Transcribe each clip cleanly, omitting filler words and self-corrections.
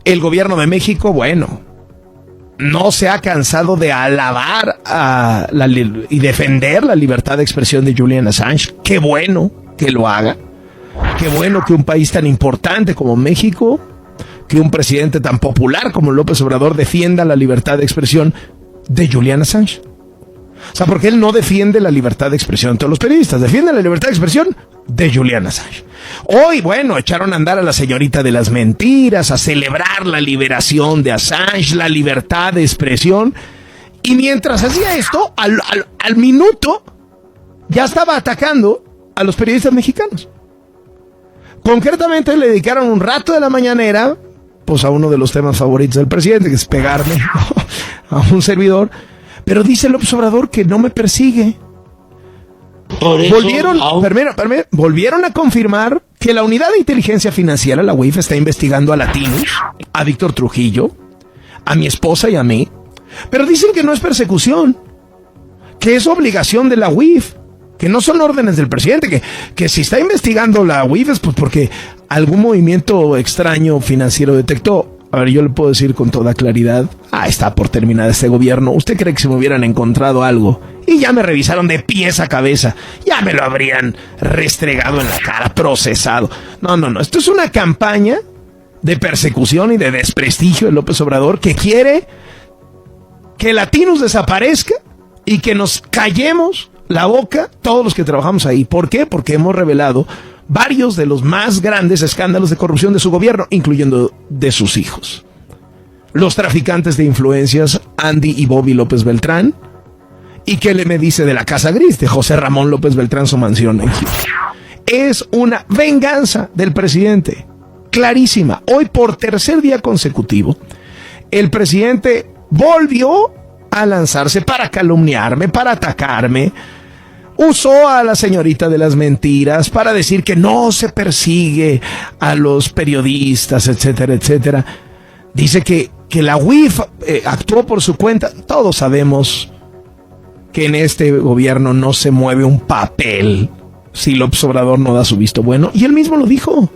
el gobierno de México, bueno, no se ha cansado de alabar y defender la libertad de expresión de Julian Assange. Qué bueno que lo haga. Qué bueno que un país tan importante como México, que un presidente tan popular como López Obrador defienda la libertad de expresión de Julian Assange. O sea, porque él no defiende la libertad de expresión de todos los periodistas, defiende la libertad de expresión de Julian Assange. Hoy, bueno, echaron a andar a la señorita de las mentiras, a celebrar la liberación de Assange, la libertad de expresión. Y mientras hacía esto, al minuto, ya estaba atacando a los periodistas mexicanos. Concretamente le dedicaron un rato de la mañanera, pues a uno de los temas favoritos del presidente, que es pegarme a un servidor. Pero dice López Obrador que no me persigue. Por eso, volvieron a confirmar que la unidad de inteligencia financiera, la UIF, está investigando a Latinos, a Víctor Trujillo, a mi esposa y a mí. Pero dicen que no es persecución, que es obligación de la UIF, que no son órdenes del presidente, que si está investigando la UIF es pues porque algún movimiento extraño financiero detectó. A ver, yo le puedo decir con toda claridad, está por terminar este gobierno. ¿Usted cree que si me hubieran encontrado algo y ya me revisaron de pies a cabeza, ya me lo habrían restregado en la cara, procesado? No. Esto es una campaña de persecución y de desprestigio de López Obrador, que quiere que Latinos desaparezca y que nos callemos la boca todos los que trabajamos ahí. ¿Por qué? Porque hemos revelado varios de los más grandes escándalos de corrupción de su gobierno, incluyendo de sus hijos. Los traficantes de influencias, Andy y Bobby López Beltrán. ¿Y qué me dice de la Casa Gris de José Ramón López Beltrán, su mansión en Houston? Es una venganza del presidente, clarísima. Hoy, por tercer día consecutivo, el presidente volvió a lanzarse para calumniarme, para atacarme. Usó a la señorita de las mentiras para decir que no se persigue a los periodistas, etcétera, etcétera. Dice que la UIF actuó por su cuenta. Todos sabemos que en este gobierno no se mueve un papel si López Obrador no da su visto bueno. Y él mismo lo dijo.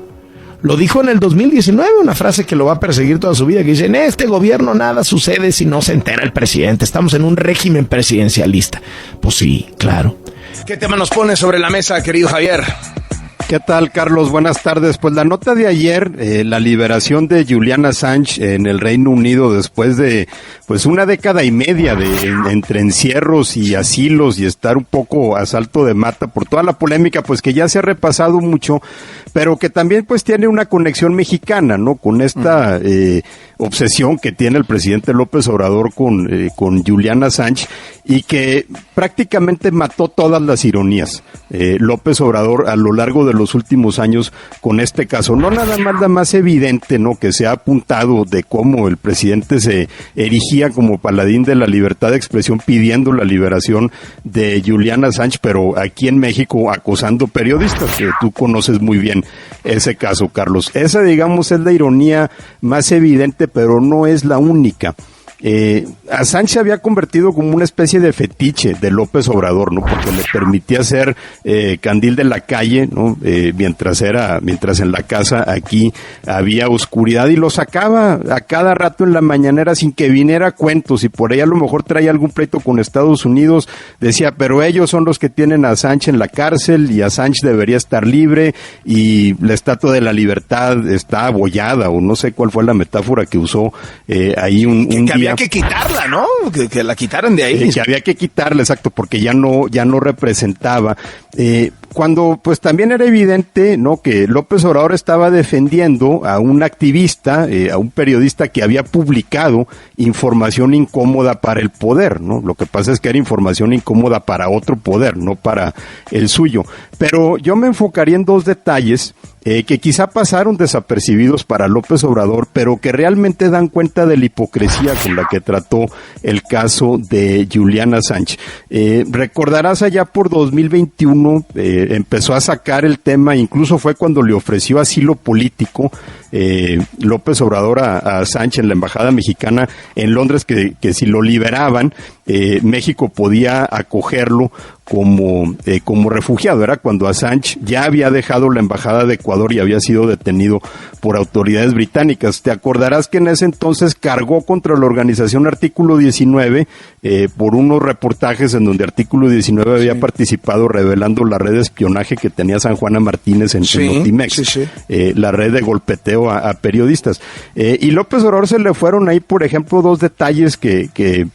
Lo dijo en el 2019, una frase que lo va a perseguir toda su vida, que dice: en este gobierno nada sucede si no se entera el presidente. Estamos en un régimen presidencialista. Pues sí, claro. ¿Qué tema nos pone sobre la mesa, querido Javier? ¿Qué tal, Carlos? Buenas tardes. Pues la nota de ayer, la liberación de Julian Assange en el Reino Unido después de pues una década y media de entre encierros y asilos y estar un poco a salto de mata por toda la polémica, pues que ya se ha repasado mucho, pero que también pues tiene una conexión mexicana, ¿no? Con esta obsesión que tiene el presidente López Obrador con Julian Assange, y que prácticamente mató todas las ironías López Obrador a lo largo de los últimos años con este caso. No nada más evidente, ¿no?, que se ha apuntado de cómo el presidente se erigía como paladín de la libertad de expresión pidiendo la liberación de Julian Assange, pero aquí en México acosando periodistas, que tú conoces muy bien ese caso, Carlos. Esa, digamos, es la ironía más evidente, pero no es la única. Assange se había convertido como una especie de fetiche de López Obrador, ¿no? Porque le permitía ser candil de la calle, ¿no? Mientras en la casa aquí había oscuridad, y lo sacaba a cada rato en la mañanera sin que viniera a cuentos, y por ahí a lo mejor traía algún pleito con Estados Unidos, decía, pero ellos son los que tienen a Assange en la cárcel y Assange debería estar libre y la Estatua de la Libertad está abollada, o no sé cuál fue la metáfora que usó ahí un día. Que quitarla, ¿no? Que la quitaran de ahí. Que había que quitarla, exacto, porque ya no representaba. Cuando pues también era evidente, ¿no?, que López Obrador estaba defendiendo a un activista, a un periodista que había publicado información incómoda para el poder, ¿no? Lo que pasa es que era información incómoda para otro poder, no para el suyo. Pero yo me enfocaría en dos detalles que quizá pasaron desapercibidos para López Obrador, pero que realmente dan cuenta de la hipocresía con la que trató el caso de Julian Assange. Recordarás allá por 2021, empezó a sacar el tema, incluso fue cuando le ofreció asilo político López Obrador a Assange en la embajada mexicana en Londres, que si lo liberaban, México podía acogerlo como refugiado. Era cuando Assange ya había dejado la embajada de Ecuador y había sido detenido por autoridades británicas. Te acordarás que en ese entonces cargó contra la organización Artículo 19 por unos reportajes en donde Artículo 19 había participado revelando la red de espionaje que tenía San Juana Martínez en Notimex, la red de golpeteo a periodistas. Y López Obrador se le fueron ahí, por ejemplo, dos detalles que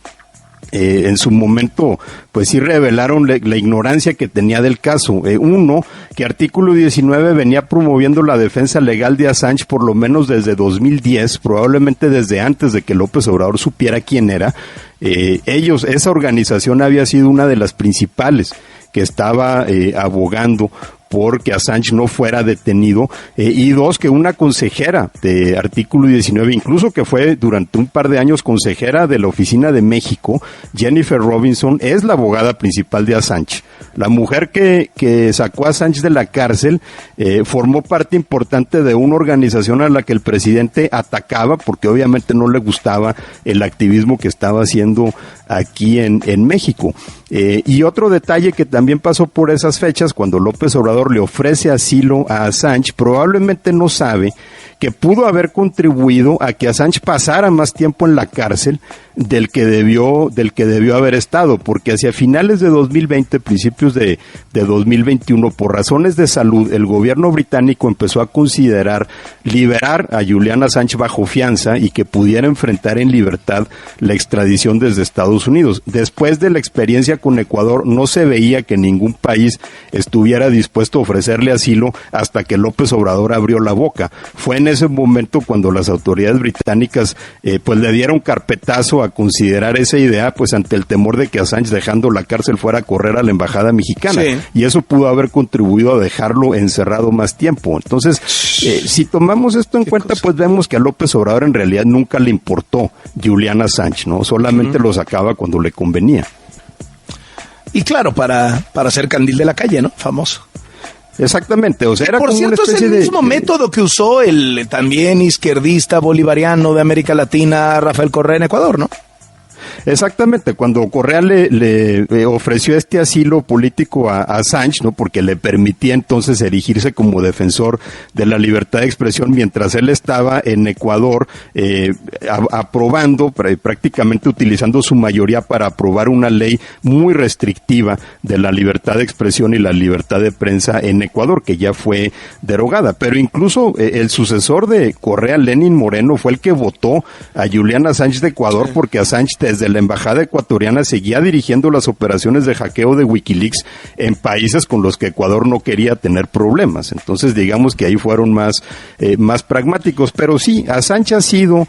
en su momento, pues sí revelaron la ignorancia que tenía del caso. Uno, que Artículo 19 venía promoviendo la defensa legal de Assange por lo menos desde 2010, probablemente desde antes de que López Obrador supiera quién era. Esa organización había sido una de las principales que estaba abogando porque Assange no fuera detenido, y dos, que una consejera de Artículo 19, incluso que fue durante un par de años consejera de la Oficina de México, Jennifer Robinson, es la abogada principal de Assange. La mujer que sacó a Assange de la cárcel formó parte importante de una organización a la que el presidente atacaba porque obviamente no le gustaba el activismo que estaba haciendo aquí en México. Y otro detalle que también pasó por esas fechas, cuando López Obrador le ofrece asilo a Assange, probablemente no sabe que pudo haber contribuido a que Assange pasara más tiempo en la cárcel del que debió haber estado, porque hacia finales de 2020, principios de 2021, por razones de salud, el gobierno británico empezó a considerar liberar a Julian Assange bajo fianza y que pudiera enfrentar en libertad la extradición desde Estados Unidos. Después de la experiencia con Ecuador, no se veía que ningún país estuviera dispuesto a ofrecerle asilo hasta que López Obrador abrió la boca. Fue en ese momento cuando las autoridades británicas pues le dieron carpetazo a considerar esa idea, pues ante el temor de que Assange, dejando la cárcel, fuera a correr a la embajada mexicana, y eso pudo haber contribuido a dejarlo encerrado más tiempo. Entonces, si tomamos esto en cuenta, pues vemos que a López Obrador en realidad nunca le importó Julian Assange, ¿no? Solamente lo sacaba cuando le convenía. Y claro, para ser candil de la calle, ¿no? Famoso. Exactamente, o sea, era por como cierto, una especie es el mismo método que usó el también izquierdista bolivariano de América Latina, Rafael Correa, en Ecuador, ¿no? Exactamente, cuando Correa le ofreció este asilo político a Assange, ¿no? Porque le permitía entonces erigirse como defensor de la libertad de expresión mientras él estaba en Ecuador aprobando, prácticamente utilizando su mayoría para aprobar una ley muy restrictiva de la libertad de expresión y la libertad de prensa en Ecuador, que ya fue derogada. Pero incluso el sucesor de Correa, Lenín Moreno, fue el que votó a Julian Assange de Ecuador, porque Assange desde la embajada ecuatoriana seguía dirigiendo las operaciones de hackeo de Wikileaks en países con los que Ecuador no quería tener problemas. Entonces, digamos que ahí fueron más pragmáticos. Pero sí, Assange ha sido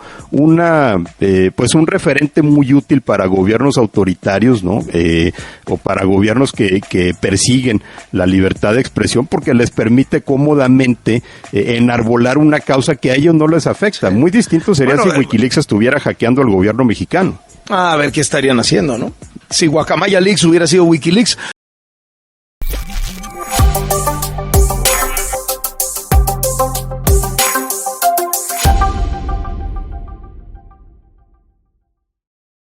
pues un referente muy útil para gobiernos autoritarios, ¿no? O para gobiernos que persiguen la libertad de expresión, porque les permite cómodamente enarbolar una causa que a ellos no les afecta. Muy distinto sería si Wikileaks estuviera hackeando al gobierno mexicano. A ver qué estarían haciendo, ¿no? Si Guacamaya Leaks hubiera sido Wikileaks,